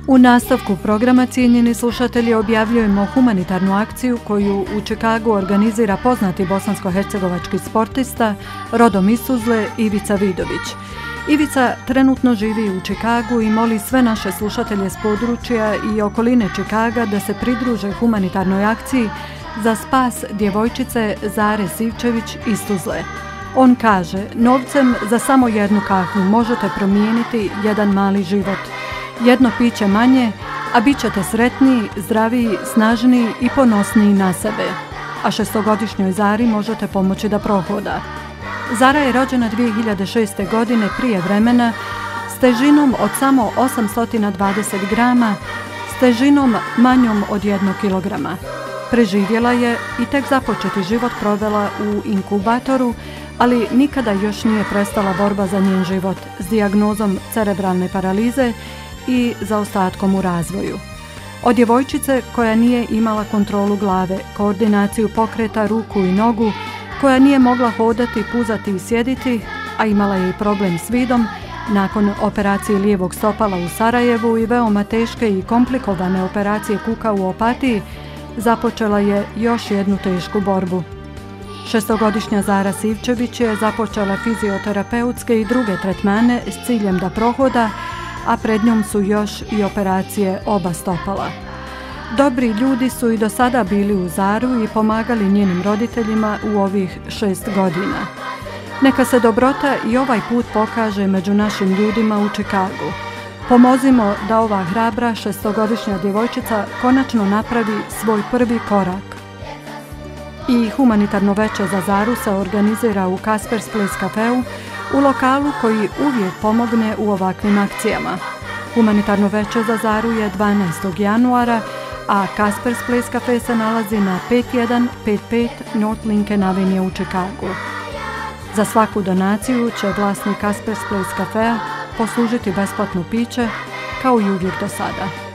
U nastavku programa, cijenjeni slušatelji, objavljujemo humanitarnu akciju koju u Čikagu organizira poznati bosansko-hercegovački sportista, rodom iz Tuzle, Ivica Vidović. Ivica trenutno živi u Čikagu i moli sve naše slušatelje s područja i okoline Čikaga da se pridruže humanitarnoj akciji za spas djevojčice Zare Sivčević iz Tuzle. On kaže, novcem za samo jednu kahvu možete promijeniti jedan mali život. Jedno piće manje, a bit ćete sretniji, zdraviji, snažniji i ponosniji na sebe. A 6-godišnjoj Zari možete pomoći da prohoda. Zara je rođena 2006. godine prije vremena s težinom od samo 820 grama, s težinom manjom od 1 kilograma. Preživjela je i tek započeti život provela u inkubatoru, ali nikada još nije prestala borba za njen život s dijagnozom cerebralne paralize i zaostatkom u razvoju. Od djevojčice koja nije imala kontrolu glave, koordinaciju pokreta ruku i nogu, koja nije mogla hodati, puzati i sjediti, a imala je i problem s vidom, nakon operacije lijevog stopala u Sarajevu i veoma teške i komplikovane operacije kuka u Opatiji, započela je još jednu tešku borbu. 6-godišnja Zara Sivčević je započela fizioterapeutske i druge tretmane s ciljem da prohoda, a pred njom su još i operacije oba stopala. Dobri ljudi su i do sada bili uz Zaru i pomagali njenim roditeljima u ovih 6 godina. Neka se dobrota i ovaj put pokaže među našim ljudima u Čikagu. Pomozimo da ova hrabra 6-godišnja djevojčica konačno napravi svoj prvi korak. I humanitarno veče za Zaru se organizira u Kaspers Place Cafeu, u lokalu koji uvijek pomogne u ovakvim akcijama. Humanitarno veče za Zaru je 12. januara, a Kaspers Place Cafe se nalazi na 5155 North Lincoln Avenue u Čikagu. Za svaku donaciju će vlasnik Kaspers Place Cafea poslužiti besplatno piće, kao i uvijek do sada.